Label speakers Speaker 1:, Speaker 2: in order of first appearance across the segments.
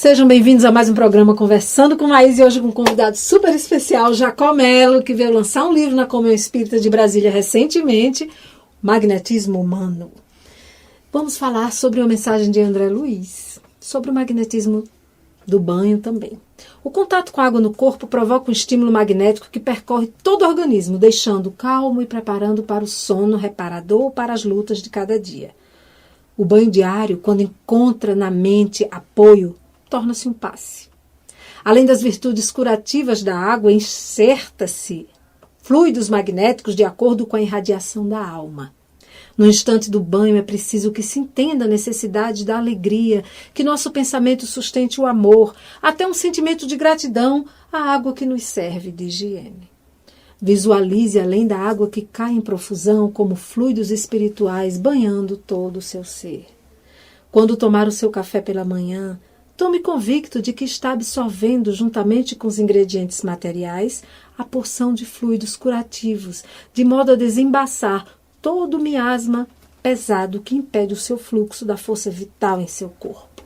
Speaker 1: Sejam bem-vindos a mais um programa Conversando com Laís, e hoje com um convidado super especial, Jacó Melo, que veio lançar um livro na Comunhão Espírita de Brasília recentemente, Magnetismo Humano. Vamos falar sobre uma mensagem de André Luiz, sobre o magnetismo do banho também. O contato com a água no corpo provoca um estímulo magnético que percorre todo o organismo, deixando calmo e preparando para o sono reparador ou para as lutas de cada dia. O banho diário, quando encontra na mente apoio, torna-se um passe. Além das virtudes curativas da água, inserta-se fluidos magnéticos de acordo com a irradiação da alma. No instante do banho é preciso que se entenda a necessidade da alegria, que nosso pensamento sustente o amor, até um sentimento de gratidão à água que nos serve de higiene. Visualize além da água que cai em profusão como fluidos espirituais banhando todo o seu ser. Quando tomar o seu café pela manhã, tome convicto de que está absorvendo, juntamente com os ingredientes materiais, a porção de fluidos curativos, de modo a desembaçar todo o miasma pesado que impede o seu fluxo da força vital em seu corpo.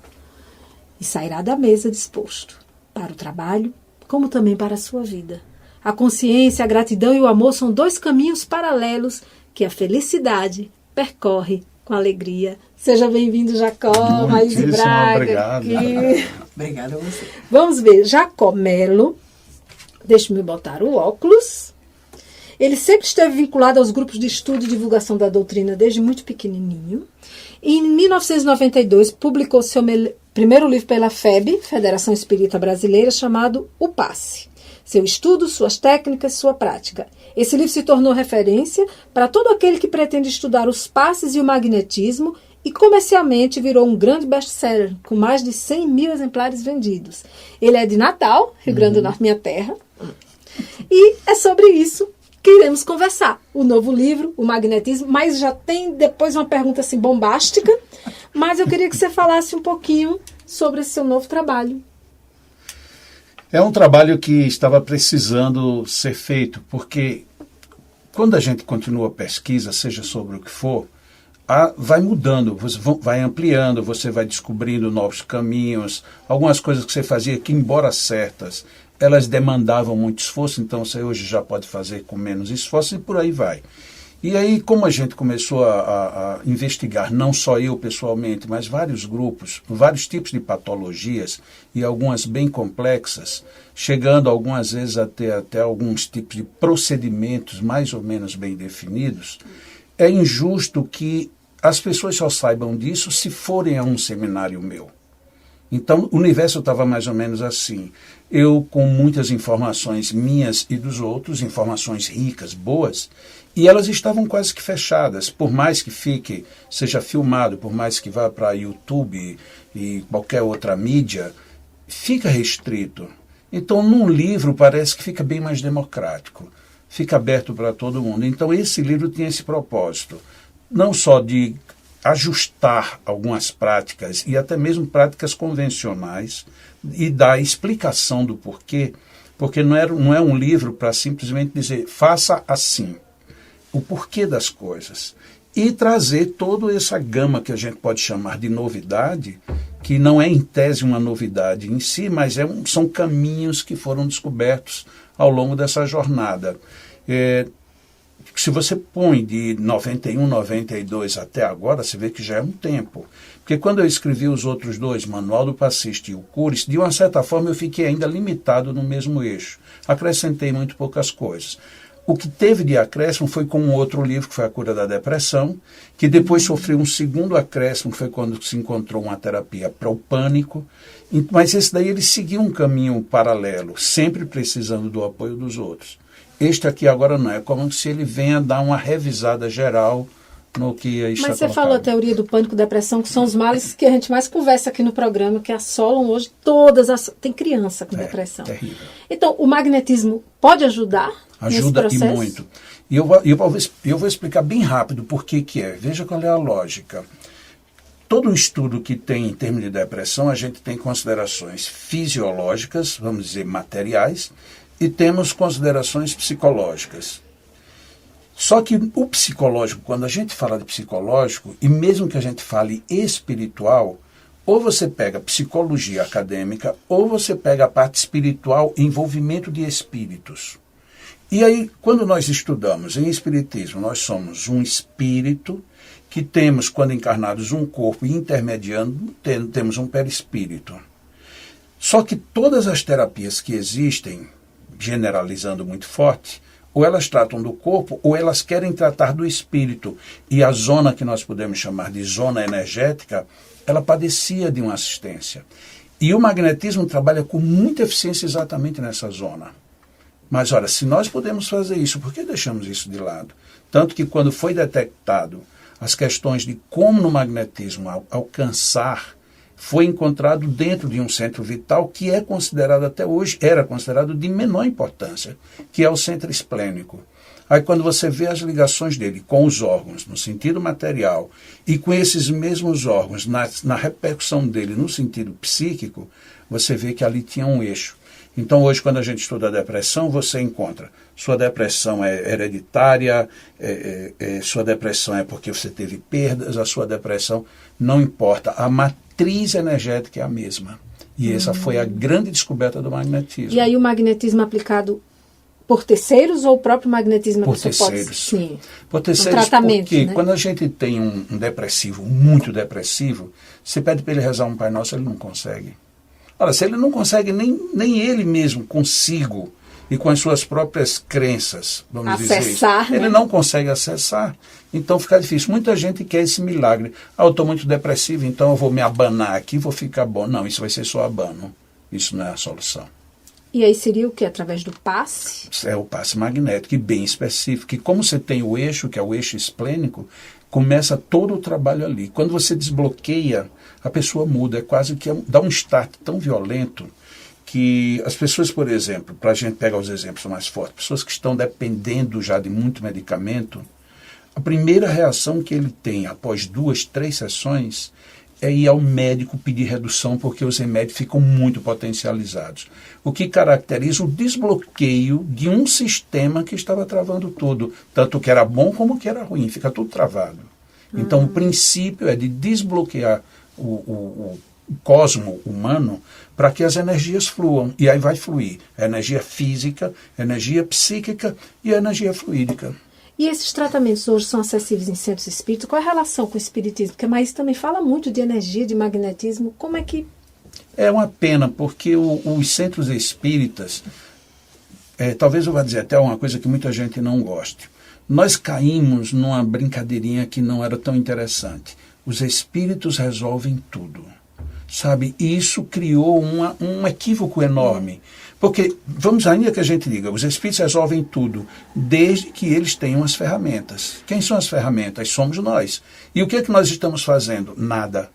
Speaker 1: E sairá da mesa disposto para o trabalho, como também para a sua vida. A consciência, a gratidão e o amor são dois caminhos paralelos que a felicidade percorre com alegria. Seja bem-vindo, Jacó, Laís Braga.
Speaker 2: Obrigado.
Speaker 3: Obrigada a você.
Speaker 1: Vamos ver, Jacó Melo, deixe-me botar o óculos. Ele sempre esteve vinculado aos grupos de estudo e divulgação da doutrina desde muito pequenininho. Em 1992, publicou seu primeiro livro pela FEB, Federação Espírita Brasileira, chamado O Passe. Seu estudo, suas técnicas, sua prática. Esse livro se tornou referência para todo aquele que pretende estudar os passes e o magnetismo e comercialmente virou um grande best-seller, com mais de 100 mil exemplares vendidos. Ele é de Natal, Rio Grande do Norte, minha terra. E é sobre isso que iremos conversar. O novo livro, o magnetismo, mas já tem depois uma pergunta assim bombástica, mas eu queria que você falasse um pouquinho sobre esse seu novo trabalho.
Speaker 2: É um trabalho que estava precisando ser feito, porque quando a gente continua a pesquisa, seja sobre o que for, vai mudando, você vai ampliando, você vai descobrindo novos caminhos, algumas coisas que você fazia que, embora certas, elas demandavam muito esforço, então você hoje já pode fazer com menos esforço e por aí vai. E aí, como a gente começou a investigar, não só eu pessoalmente, mas vários grupos, vários tipos de patologias e algumas bem complexas, chegando algumas vezes até alguns tipos de procedimentos mais ou menos bem definidos, é injusto que as pessoas só saibam disso se forem a um seminário meu. Então, o universo estava mais ou menos assim. Eu com muitas informações minhas e dos outros, informações ricas, boas, e elas estavam quase que fechadas. Por mais que seja filmado, por mais que vá para YouTube e qualquer outra mídia, fica restrito. Então, num livro parece que fica bem mais democrático, fica aberto para todo mundo. Então, esse livro tinha esse propósito, não só de ajustar algumas práticas e até mesmo práticas convencionais e dar explicação do porquê, porque não é um livro para simplesmente dizer faça assim, o porquê das coisas, e trazer toda essa gama que a gente pode chamar de novidade, que não é em tese uma novidade em si, mas são caminhos que foram descobertos ao longo dessa jornada. Se você põe de 91, 92 até agora, você vê que já é um tempo. Porque quando eu escrevi os outros dois, Manual do Passista e o Cures, de uma certa forma eu fiquei ainda limitado no mesmo eixo. Acrescentei muito poucas coisas. O que teve de acréscimo foi com um outro livro, que foi A Cura da Depressão, que depois sofreu um segundo acréscimo, que foi quando se encontrou uma terapia para o pânico. Mas esse daí ele seguiu um caminho paralelo, sempre precisando do apoio dos outros. Este aqui agora não, é como se ele venha dar uma revisada geral no que está
Speaker 1: Mas você
Speaker 2: colocado.
Speaker 1: falou a teoria do pânico e depressão, que são os males que a gente mais conversa aqui no programa, que assolam hoje todas tem criança com depressão.
Speaker 2: Terrível.
Speaker 1: Então, o magnetismo pode ajudar nesse processo?
Speaker 2: Ajuda e muito. E eu vou explicar bem rápido por que é. Veja qual é a lógica. Todo estudo que tem em termos de depressão, a gente tem considerações fisiológicas, vamos dizer, materiais, e temos considerações psicológicas. Só que o psicológico, quando a gente fala de psicológico, e mesmo que a gente fale espiritual, ou você pega psicologia acadêmica, ou você pega a parte espiritual, envolvimento de espíritos. E aí, quando nós estudamos em espiritismo, nós somos um espírito que temos, quando encarnados, um corpo e intermediando, temos um perispírito. Só que todas as terapias que existem, generalizando muito forte, ou elas tratam do corpo, ou elas querem tratar do espírito. E a zona que nós podemos chamar de zona energética, ela padecia de uma assistência. E o magnetismo trabalha com muita eficiência exatamente nessa zona. Mas, olha, se nós podemos fazer isso, por que deixamos isso de lado? Tanto que quando foi detectado as questões de como no magnetismo alcançar, foi encontrado dentro de um centro vital que é considerado até hoje, era considerado de menor importância, que é o centro esplênico. Aí quando você vê as ligações dele com os órgãos, no sentido material, e com esses mesmos órgãos, na repercussão dele no sentido psíquico, você vê que ali tinha um eixo. Então hoje, quando a gente estuda a depressão, você encontra sua depressão é hereditária, sua depressão é porque você teve perdas, a sua depressão não importa, a matriz energética é a mesma. E essa foi a grande descoberta do magnetismo.
Speaker 1: E aí o magnetismo aplicado por terceiros ou o próprio magnetismo?
Speaker 2: Por terceiros.
Speaker 1: Sim.
Speaker 2: Por terceiros,
Speaker 1: um tratamento,
Speaker 2: porque
Speaker 1: né?
Speaker 2: Quando a gente tem um depressivo, muito depressivo, você pede para ele rezar um Pai Nosso, ele não consegue. Olha, se ele não consegue nem ele mesmo consigo e com as suas próprias crenças, vamos
Speaker 1: acessar,
Speaker 2: dizer isso, ele não consegue acessar. Então fica difícil. Muita gente quer esse milagre. Eu estou muito depressivo, então eu vou me abanar aqui, vou ficar bom. Não, isso vai ser só abano. Isso não é a solução.
Speaker 1: E aí seria o que? Através do passe?
Speaker 2: É o passe magnético, e bem específico. E como você tem o eixo, que é o eixo esplênico, começa todo o trabalho ali. Quando você desbloqueia, a pessoa muda. É quase que dá um start tão violento que as pessoas, por exemplo, para a gente pegar os exemplos mais fortes, pessoas que estão dependendo já de muito medicamento, a primeira reação que ele tem após 2, 3 sessões é ir ao médico pedir redução, porque os remédios ficam muito potencializados. O que caracteriza o desbloqueio de um sistema que estava travando tudo, tanto que era bom como que era ruim, fica tudo travado. Então o princípio é de desbloquear o cosmo humano para que as energias fluam. E aí vai fluir a energia física, a energia psíquica e a energia fluídica.
Speaker 1: E esses tratamentos hoje são acessíveis em centros espíritas? Qual é a relação com o espiritismo? Porque a Maís também fala muito de energia, de magnetismo. Como é que...
Speaker 2: É uma pena, porque os centros espíritas, talvez eu vá dizer até uma coisa que muita gente não goste. Nós caímos numa brincadeirinha que não era tão interessante. Os espíritos resolvem tudo. Sabe? E isso criou um equívoco enorme. Porque, vamos ainda que a gente diga, os espíritos resolvem tudo, desde que eles tenham as ferramentas. Quem são as ferramentas? Somos nós. E o que é que nós estamos fazendo? Nada.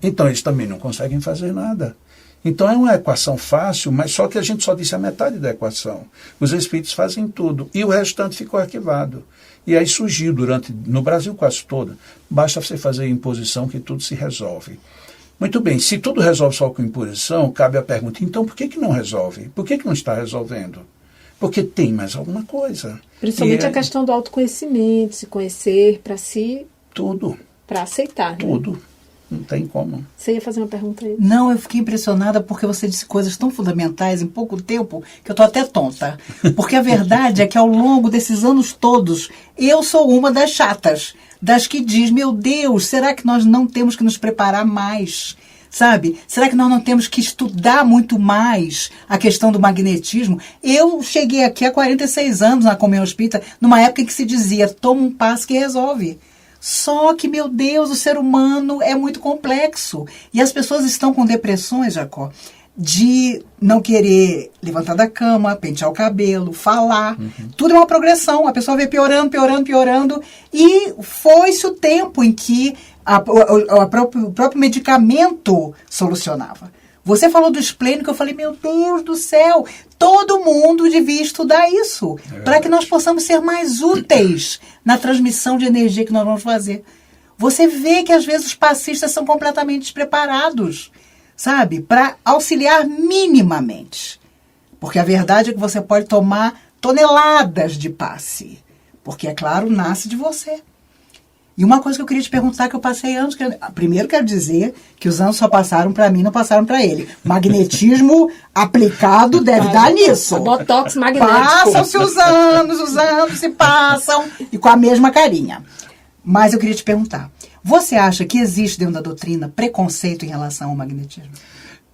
Speaker 2: Então eles também não conseguem fazer nada. Então é uma equação fácil, mas só que a gente só disse a metade da equação. Os espíritos fazem tudo e o restante ficou arquivado. E aí surgiu no Brasil quase todo, basta você fazer imposição que tudo se resolve. Muito bem, se tudo resolve só com imposição, cabe a pergunta, então por que não resolve? Por que não está resolvendo? Porque tem mais alguma coisa.
Speaker 1: Principalmente a questão do autoconhecimento, se conhecer para si.
Speaker 2: Tudo.
Speaker 1: Para aceitar. Né?
Speaker 2: Tudo. Não tem como.
Speaker 1: Você ia fazer uma pergunta aí?
Speaker 3: Não, eu fiquei impressionada porque você disse coisas tão fundamentais em pouco tempo que eu estou até tonta. Porque a verdade é que ao longo desses anos todos, eu sou uma das chatas, das que diz, meu Deus, será que nós não temos que nos preparar mais? Sabe? Será que nós não temos que estudar muito mais a questão do magnetismo? Eu cheguei aqui há 46 anos na Comunhão Espírita, numa época em que se dizia, toma um passo que resolve. Só que, meu Deus, o ser humano é muito complexo. E as pessoas estão com depressões, Jacó, de não querer levantar da cama, pentear o cabelo, falar. Tudo é uma progressão. A pessoa vem piorando, piorando, piorando. E foi-se o tempo em que o próprio medicamento solucionava. Você falou do esplênico, eu falei, meu Deus do céu, todo mundo devia estudar isso, para que nós possamos ser mais úteis na transmissão de energia que nós vamos fazer. Você vê que às vezes os passistas são completamente despreparados, sabe, para auxiliar minimamente. Porque a verdade é que você pode tomar toneladas de passe, porque, é claro, nasce de você. E uma coisa que eu queria te perguntar, que eu passei anos... Primeiro quero dizer que os anos só passaram para mim, não passaram para ele. Magnetismo aplicado deve dar nisso.
Speaker 1: Botox magnético.
Speaker 3: Passam-se os anos se passam, e com a mesma carinha. Mas eu queria te perguntar, você acha que existe dentro da doutrina preconceito em relação ao magnetismo?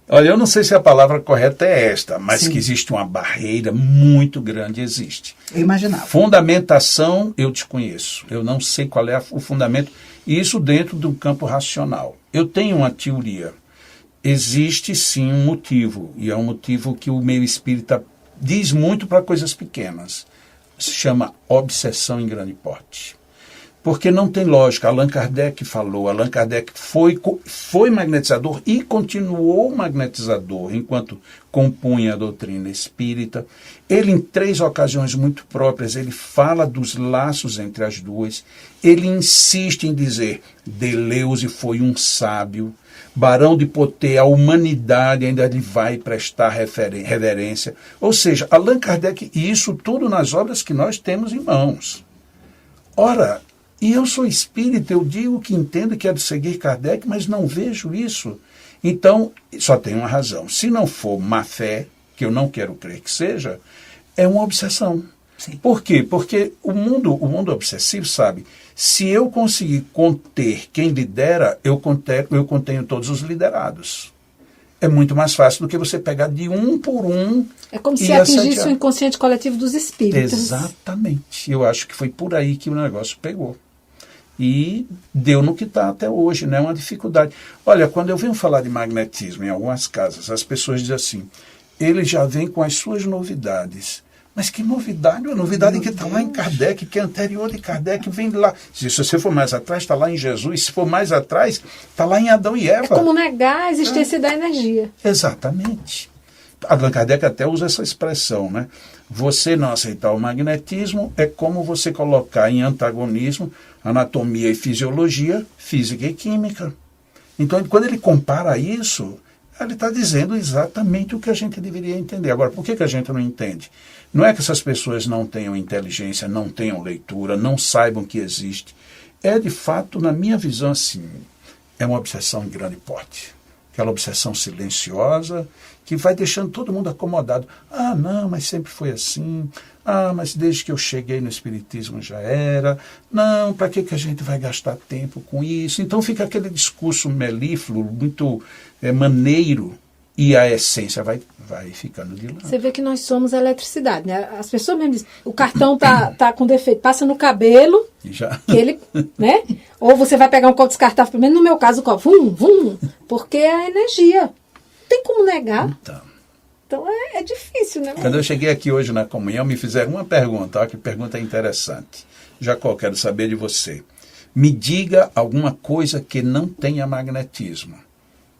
Speaker 2: Olha, eu não sei se a palavra correta é esta, mas
Speaker 3: Sim.
Speaker 2: que existe uma barreira muito grande, existe.
Speaker 3: Eu imaginava.
Speaker 2: Fundamentação, eu desconheço. Eu não sei qual é o fundamento. E isso dentro do campo racional. Eu tenho uma teoria. Existe sim um motivo, e é um motivo que o meio espírita diz muito para coisas pequenas. Se chama obsessão em grande porte. Porque não tem lógica. Allan Kardec falou, Allan Kardec foi magnetizador e continuou magnetizador enquanto compunha a doutrina espírita. Ele, em 3 ocasiões muito próprias, ele fala dos laços entre as duas. Ele insiste em dizer, Deleuze foi um sábio, Barão de Poté, a humanidade ainda lhe vai prestar reverência. Ou seja, Allan Kardec, e isso tudo nas obras que nós temos em mãos. Ora, e eu sou espírita, eu digo que entendo e quero seguir Kardec, mas não vejo isso. Então, só tem uma razão. Se não for má fé, que eu não quero crer que seja, é uma obsessão.
Speaker 3: Sim.
Speaker 2: Por quê? Porque o mundo obsessivo sabe, se eu conseguir conter quem lidera, eu contenho todos os liderados. É muito mais fácil do que você pegar de um por um.
Speaker 1: É como se atingisse o inconsciente coletivo dos espíritos.
Speaker 2: Exatamente. Eu acho que foi por aí que o negócio pegou. E deu no que está até hoje, né? Uma dificuldade. Olha, quando eu venho falar de magnetismo em algumas casas, as pessoas dizem assim, ele já vem com as suas novidades. Mas que novidade? Uma novidade que está lá em Kardec, que é anterior de Kardec, vem lá. Se você for mais atrás, está lá em Jesus. Se for mais atrás, está lá em Adão e Eva.
Speaker 1: É como negar a existência da energia.
Speaker 2: Exatamente. Allan Kardec até usa essa expressão, né? Você não aceitar o magnetismo é como você colocar em antagonismo anatomia e fisiologia, física e química. Então, quando ele compara isso, ele está dizendo exatamente o que a gente deveria entender. Agora, por que a gente não entende? Não é que essas pessoas não tenham inteligência, não tenham leitura, não saibam que existe. É, de fato, na minha visão, assim, é uma obsessão em grande porte. Aquela obsessão silenciosa que vai deixando todo mundo acomodado. Ah, não, mas sempre foi assim. Ah, mas desde que eu cheguei no Espiritismo já era. Não, para que a gente vai gastar tempo com isso? Então fica aquele discurso melífluo, muito maneiro, e a essência vai ficando de lado.
Speaker 1: Você vê que nós somos a eletricidade, né? As pessoas mesmo dizem, o cartão tá com defeito, passa no cabelo,
Speaker 2: Já.
Speaker 1: que ele, né? Ou você vai pegar um copo descartável, pelo menos no meu caso, o copo, vum, porque é a energia. Não tem como negar. Então é difícil, né?
Speaker 2: Quando eu cheguei aqui hoje na comunhão, me fizeram uma pergunta, olha que pergunta interessante. Jacó, quero saber de você. Me diga alguma coisa que não tenha magnetismo.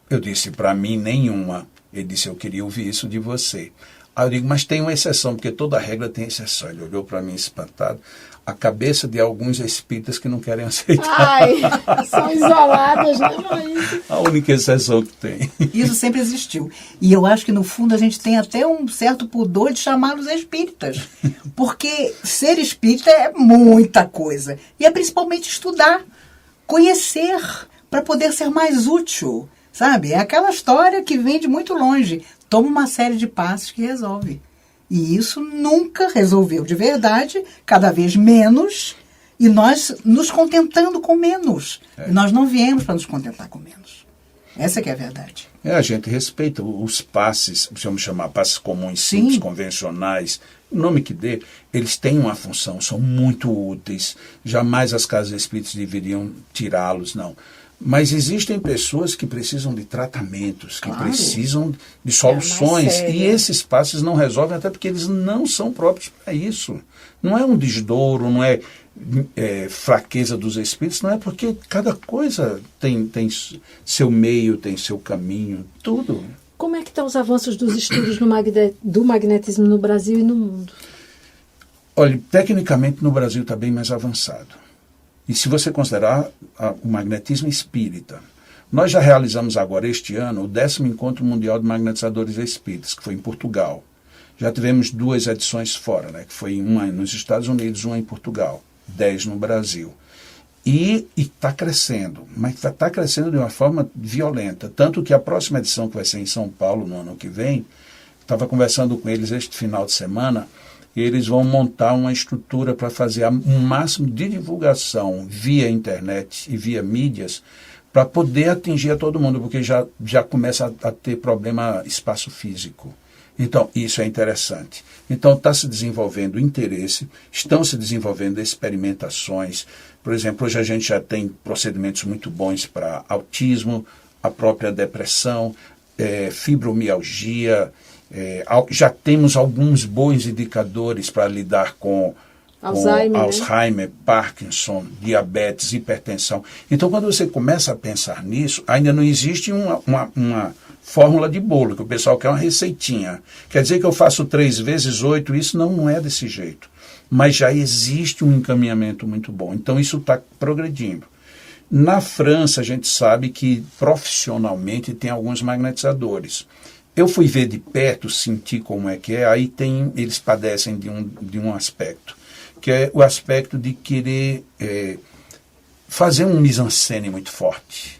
Speaker 2: Eu disse, para mim, nenhuma. Ele disse, eu queria ouvir isso de você. Aí eu digo, mas tem uma exceção, porque toda regra tem exceção. Ele olhou para mim espantado. A cabeça de alguns espíritas que não querem aceitar.
Speaker 1: Ai, são isoladas, né, Luiz?
Speaker 2: A única exceção que tem.
Speaker 3: Isso sempre existiu. E eu acho que, no fundo, a gente tem até um certo pudor de chamá-los espíritas. Porque ser espírita é muita coisa. E é principalmente estudar, conhecer, para poder ser mais útil. Sabe? É aquela história que vem de muito longe. Toma uma série de passos que resolve. E isso nunca resolveu de verdade, cada vez menos, e nós nos contentando com menos. E nós não viemos para nos contentar com menos. Essa que é a verdade.
Speaker 2: A gente respeita os passes, vamos chamar passes comuns, simples, convencionais, o nome que dê, eles têm uma função, são muito úteis. Jamais as casas espíritas deveriam tirá-los, não. Mas existem pessoas que precisam de tratamentos, que precisam de soluções, e esses passes não resolvem, até porque eles não são próprios para isso. Não é um desdouro, não é, fraqueza dos espíritos, não é, porque cada coisa tem seu meio, tem seu caminho, tudo.
Speaker 1: Como é que estão os avanços dos estudos do magnetismo no Brasil e no mundo?
Speaker 2: Olha, tecnicamente no Brasil está bem mais avançado. E se você considerar o magnetismo espírita, nós já realizamos agora este ano o 10º Encontro Mundial de Magnetizadores Espíritas, que foi em Portugal. Já tivemos 2 edições fora, né, que foi uma nos Estados Unidos, uma em Portugal, 10 no Brasil. E está crescendo, mas está crescendo de uma forma violenta. Tanto que a próxima edição, que vai ser em São Paulo no ano que vem, estava conversando com eles este final de semana, e eles vão montar uma estrutura para fazer um máximo de divulgação via internet e via mídias, para poder atingir a todo mundo, porque já começa a ter problema espaço físico. Então, isso é interessante. Então, está se desenvolvendo interesse, estão se desenvolvendo experimentações. Por exemplo, hoje a gente já tem procedimentos muito bons para autismo, a própria depressão, fibromialgia. Já temos alguns bons indicadores para lidar com Alzheimer, Parkinson, diabetes, hipertensão. Então, quando você começa a pensar nisso, ainda não existe uma fórmula de bolo, que o pessoal quer uma receitinha. Quer dizer que eu faço 3 vezes 8, isso não é desse jeito. Mas já existe um encaminhamento muito bom. Então, isso está progredindo. Na França, a gente sabe que profissionalmente tem alguns magnetizadores. Eu fui ver de perto, senti como é que é, aí eles padecem de um aspecto, que é o aspecto de querer fazer um mise-en-scène muito forte.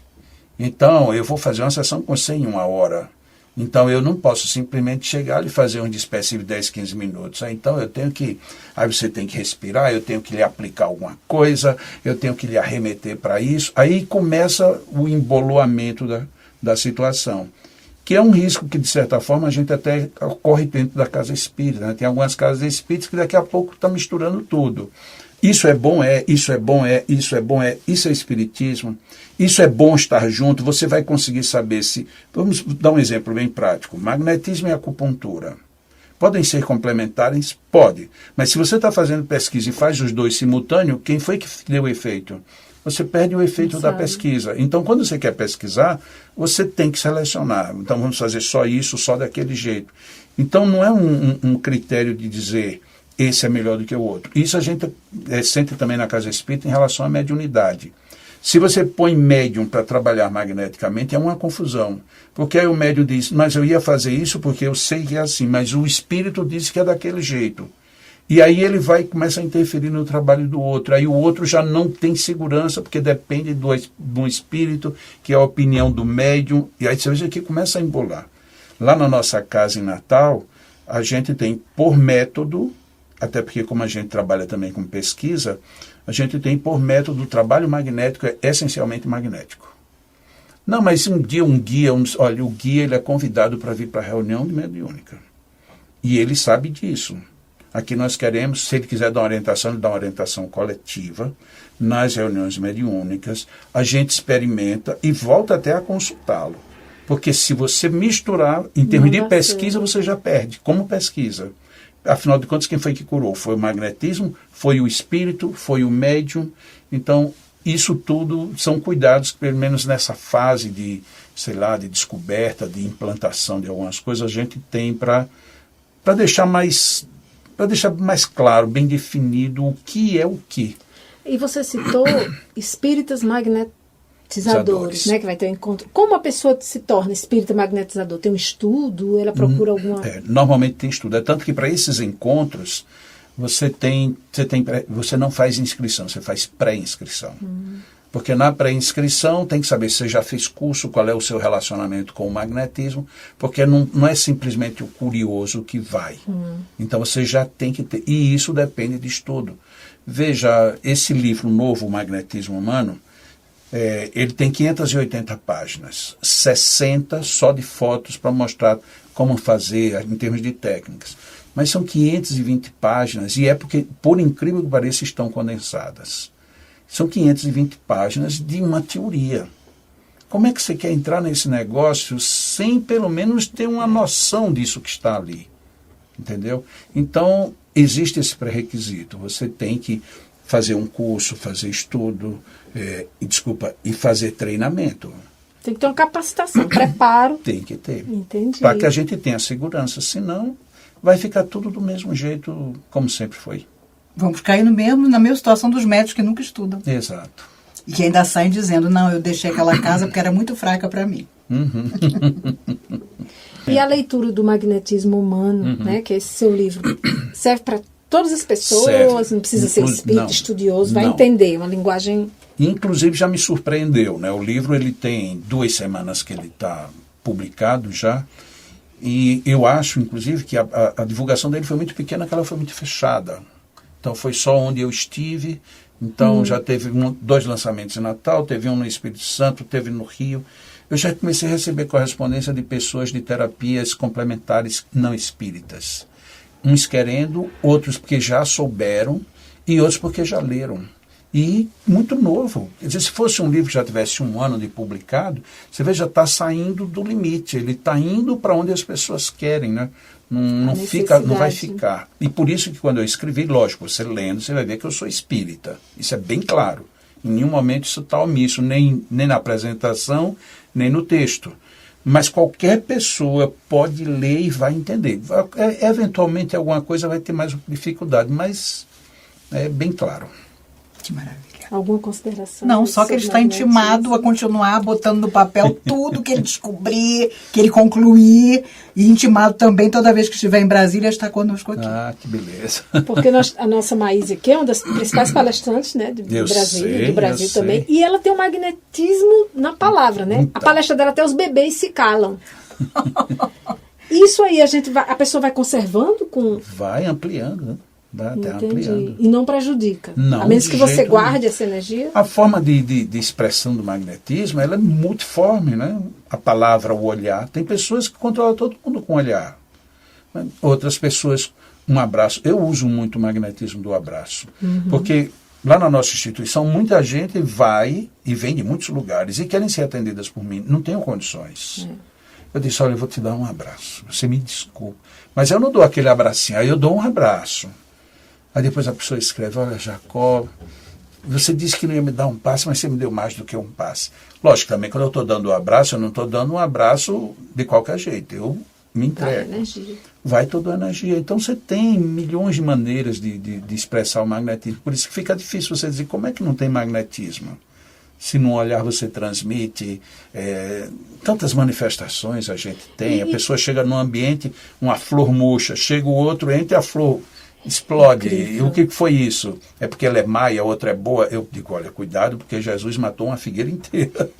Speaker 2: Então, eu vou fazer uma sessão com você em 1 hora. Então, eu não posso simplesmente chegar e fazer um dispersivo de 10, 15 minutos. Então, aí você tem que respirar, eu tenho que lhe aplicar alguma coisa, eu tenho que lhe arremeter para isso. Aí começa o emboloamento da situação, que é um risco que, de certa forma, a gente até ocorre dentro da casa espírita. Né? Tem algumas casas espíritas que daqui a pouco está misturando tudo. Isso é bom, isso é bom, isso é bom, isso é espiritismo, isso é bom estar junto, você vai conseguir saber se... Vamos dar um exemplo bem prático. Magnetismo e acupuntura. Podem ser complementares? Pode. Mas se você está fazendo pesquisa e faz os dois simultâneos, quem foi que deu o efeito? Você perde o efeito da pesquisa. Então, quando você quer pesquisar, você tem que selecionar. Então, vamos fazer só isso, só daquele jeito. Então, não é um critério de dizer esse é melhor do que o outro. Isso a gente sente também na Casa Espírita em relação à mediunidade. Se você põe médium para trabalhar magneticamente, é uma confusão. Porque aí o médium diz, mas eu ia fazer isso porque eu sei que é assim, mas o espírito disse que é daquele jeito. E aí ele começa a interferir no trabalho do outro. Aí o outro já não tem segurança, porque depende do espírito, que é a opinião do médium. E aí você veja que começa a embolar. Lá na nossa casa em Natal, a gente tem por método, até porque como a gente trabalha também com pesquisa, a gente tem por método o trabalho magnético é essencialmente magnético. Não, mas um dia olha, o guia ele é convidado para vir para a reunião de mediúnica. E ele sabe disso. Aqui nós queremos, se ele quiser dar uma orientação, ele dá uma orientação coletiva nas reuniões mediúnicas, a gente experimenta e volta até a consultá-lo. Porque se você misturar, em termos de pesquisa, você já perde. Como pesquisa? Afinal de contas, quem foi que curou? Foi o magnetismo, foi o espírito, foi o médium. Então, isso tudo são cuidados que, pelo menos nessa fase de, de descoberta, de implantação de algumas coisas, a gente tem para deixar mais claro, bem definido o que é o que.
Speaker 1: E você citou espíritas magnetizadores, né, que vai ter um encontro. Como a pessoa se torna espírita magnetizador? Tem um estudo? Ela procura alguma...
Speaker 2: Normalmente tem estudo. É tanto que para esses encontros você não faz inscrição, você faz pré-inscrição. Porque na pré-inscrição tem que saber se você já fez curso, qual é o seu relacionamento com o magnetismo, porque não é simplesmente o curioso que vai. Então você já tem que ter, e isso depende de estudo. Veja, esse livro novo, O Magnetismo Humano, ele tem 580 páginas, 60 só de fotos para mostrar como fazer em termos de técnicas. Mas são 520 páginas, e é porque, por incrível que pareça, estão condensadas. São 520 páginas de uma teoria. Como é que você quer entrar nesse negócio sem, pelo menos, ter uma noção disso que está ali? Entendeu? Então, existe esse pré-requisito. Você tem que fazer um curso, fazer estudo, e fazer treinamento.
Speaker 1: Tem que ter uma capacitação, preparo.
Speaker 2: Tem que ter.
Speaker 1: Entendi.
Speaker 2: Para que a gente tenha segurança. Senão, vai ficar tudo do mesmo jeito, como sempre foi.
Speaker 3: Vamos cair na mesma situação dos médicos que nunca estudam.
Speaker 2: Exato.
Speaker 3: E que ainda saem dizendo, não, eu deixei aquela casa porque era muito fraca para mim.
Speaker 1: E a leitura do magnetismo humano, né, que é esse seu livro, serve para todas as pessoas,
Speaker 2: Serve.
Speaker 1: não precisa ser espírita,
Speaker 2: Não.
Speaker 1: estudioso, vai
Speaker 2: Não.
Speaker 1: entender uma linguagem...
Speaker 2: Inclusive já me surpreendeu, né? O livro ele tem 2 semanas que ele está publicado já, e eu acho, inclusive, que a divulgação dele foi muito pequena, que ela foi muito fechada. Então foi só onde eu estive. Então já teve 2 lançamentos em Natal, teve um no Espírito Santo, teve no Rio. Eu já comecei a receber correspondência de pessoas de terapias complementares não espíritas. Uns querendo, outros porque já souberam e outros porque já leram. E muito novo. Quer dizer, se fosse um livro que já tivesse 1 ano de publicado, você vê, já está saindo do limite. Ele está indo para onde as pessoas querem, né? Não vai ficar. E por isso que quando eu escrevi, lógico, você lendo, você vai ver que eu sou espírita. Isso é bem claro. Em nenhum momento isso está omisso, nem na apresentação, nem no texto. Mas qualquer pessoa pode ler e vai entender. Eventualmente alguma coisa vai ter mais dificuldade, mas é bem claro.
Speaker 3: Que maravilha.
Speaker 1: Alguma consideração?
Speaker 3: Não, só que ele está intimado a continuar botando no papel tudo que ele descobrir, que ele concluir, e intimado também toda vez que estiver em Brasília estar conosco aqui.
Speaker 2: Ah, que beleza.
Speaker 1: Porque a nossa Maísa aqui é uma das principais palestrantes, né, do Brasil também, e ela tem um magnetismo na palavra, né?
Speaker 2: Então.
Speaker 1: A palestra dela até os bebês se calam. Isso aí a pessoa vai conservando com...
Speaker 2: Vai ampliando, né? Vai até
Speaker 1: Entendi.
Speaker 2: ampliando.
Speaker 1: E não prejudica.
Speaker 2: Não,
Speaker 1: a menos que você
Speaker 2: jeito
Speaker 1: guarde
Speaker 2: nenhum.
Speaker 1: essa energia.
Speaker 2: A forma de expressão do magnetismo, ela é multiforme, né? A palavra, o olhar. Tem pessoas que controlam todo mundo com o olhar. Outras pessoas, um abraço. Eu uso muito o magnetismo do abraço. Porque lá na nossa instituição, muita gente vai e vem de muitos lugares e querem ser atendidas por mim. Não tenho condições. Eu disse, olha, eu vou te dar um abraço. Você me desculpa. Mas eu não dou aquele abracinho, aí eu dou um abraço. Aí depois a pessoa escreve, olha, Jacó, você disse que não ia me dar um passe, mas você me deu mais do que um passe. Lógico, também quando eu estou dando um abraço, eu não estou dando um abraço de qualquer jeito. Eu me entrego. Vai toda a energia. Então você tem milhões de maneiras de expressar o magnetismo. Por isso que fica difícil você dizer como é que não tem magnetismo. Se num olhar você transmite, tantas manifestações a gente tem. A pessoa chega num ambiente, uma flor murcha, chega o outro, entra e a flor explode. E o que foi isso? É porque ela é má e a outra é boa? Eu digo, olha, cuidado, porque Jesus matou uma figueira inteira.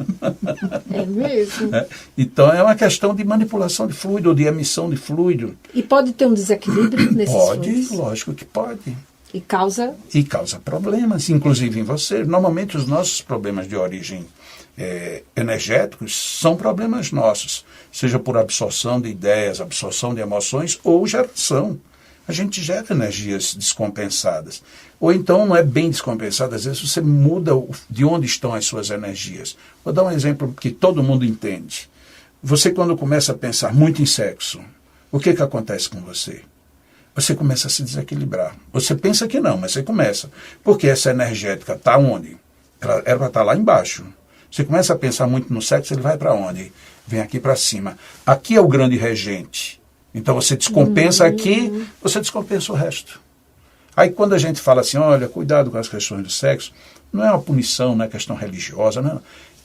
Speaker 1: É mesmo?
Speaker 2: Então é uma questão de manipulação de fluido, ou de emissão de fluido.
Speaker 1: E pode ter um desequilíbrio nesses fluidos?
Speaker 2: Pode, lógico que pode.
Speaker 1: E causa
Speaker 2: Problemas, inclusive em você. Normalmente os nossos problemas de origem energéticos são problemas nossos, seja por absorção de ideias, absorção de emoções ou geração. A gente gera energias descompensadas. Ou então não é bem descompensada, às vezes você muda de onde estão as suas energias. Vou dar um exemplo que todo mundo entende. Você quando começa a pensar muito em sexo, o que acontece com você? Você começa a se desequilibrar. Você pensa que não, mas você começa. Porque essa energética está onde? Ela era para estar lá embaixo. Você começa a pensar muito no sexo, ele vai para onde? Vem aqui para cima. Aqui é o grande regente. Então você descompensa aqui, você descompensa o resto. Aí quando a gente fala assim, olha, cuidado com as questões do sexo, não é uma punição, não é questão religiosa, não.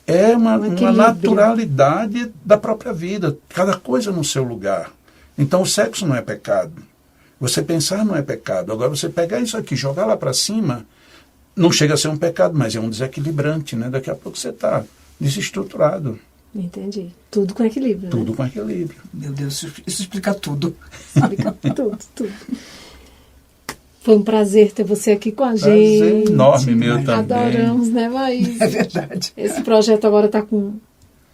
Speaker 2: É uma naturalidade da própria vida. Cada coisa no seu lugar. Então o sexo não é pecado. Você pensar não é pecado. Agora você pegar isso aqui, jogar lá para cima, não chega a ser um pecado, mas é um desequilibrante, né? Daqui a pouco você está desestruturado.
Speaker 1: Entendi. Tudo com equilíbrio.
Speaker 2: Tudo
Speaker 1: né?
Speaker 2: com equilíbrio.
Speaker 3: Meu Deus, isso explica tudo.
Speaker 1: Explica tudo. Foi um prazer ter você aqui com a gente.
Speaker 2: Prazer enorme meu também.
Speaker 1: Adoramos, né, Maísa?
Speaker 3: É verdade.
Speaker 1: Esse projeto agora está com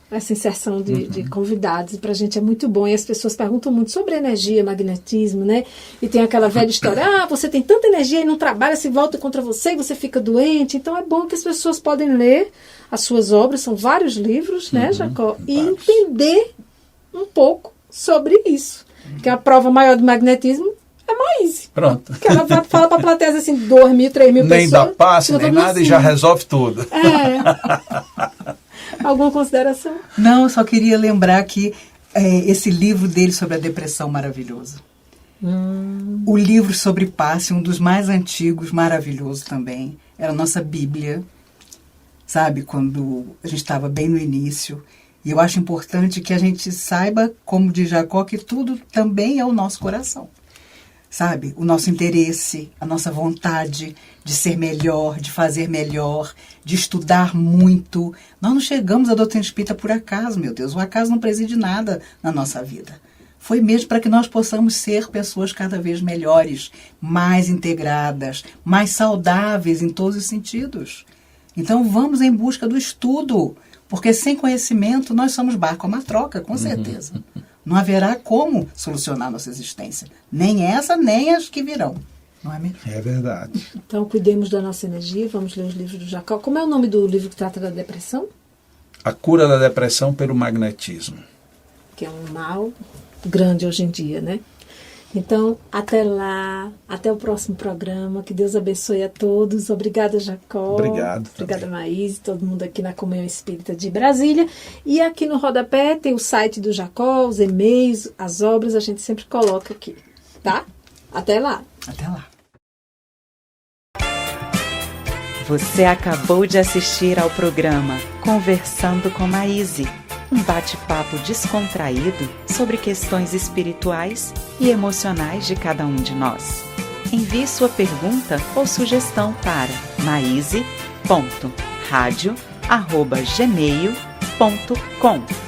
Speaker 1: essa inserção de convidados, e para a gente é muito bom, e as pessoas perguntam muito sobre energia, magnetismo, né? E tem aquela velha história, você tem tanta energia e não trabalha, se volta contra você e você fica doente. Então é bom que as pessoas podem ler as suas obras, são vários livros, né, Jacó? E entender um pouco sobre isso. Que a prova maior do magnetismo é Maísa.
Speaker 2: Pronto.
Speaker 1: Que ela fala para plateias assim, 2.000, 3.000 pessoas.
Speaker 2: Nem dá passe, nem nada,
Speaker 1: assim.
Speaker 2: E já resolve tudo.
Speaker 1: Alguma consideração?
Speaker 3: Não, eu só queria lembrar que esse livro dele sobre a depressão maravilhoso. O livro sobre passe, um dos mais antigos, maravilhoso também. Era a nossa Bíblia, sabe? Quando a gente estava bem no início. E eu acho importante que a gente saiba, como diz Jacó, que tudo também é o nosso coração. sabe? O nosso interesse, a nossa vontade de ser melhor, de fazer melhor, de estudar muito. Nós não chegamos à doutrina espírita por acaso, meu Deus. O acaso não preside nada na nossa vida. Foi mesmo para que nós possamos ser pessoas cada vez melhores, mais integradas, mais saudáveis em todos os sentidos. Então vamos em busca do estudo, porque sem conhecimento nós somos barco a uma troca, com certeza. Não haverá como solucionar nossa existência. Nem essa, nem as que virão. Não é mesmo?
Speaker 2: É verdade.
Speaker 1: Então, cuidemos da nossa energia, vamos ler os livros do Jacó. Como é o nome do livro que trata da depressão?
Speaker 2: A cura da depressão pelo magnetismo.
Speaker 1: Que é um mal grande hoje em dia, né? Então, até lá, até o próximo programa. Que Deus abençoe a todos. Obrigada, Jacó.
Speaker 2: Obrigado.
Speaker 1: Obrigada, Maís, todo mundo aqui na Comunhão Espírita de Brasília. E aqui no rodapé tem o site do Jacó, os e-mails, as obras, a gente sempre coloca aqui, tá? Até lá.
Speaker 3: Até lá.
Speaker 4: Você acabou de assistir ao programa Conversando com Maíse, um bate-papo descontraído sobre questões espirituais e emocionais de cada um de nós. Envie sua pergunta ou sugestão para maise.radio@gmail.com.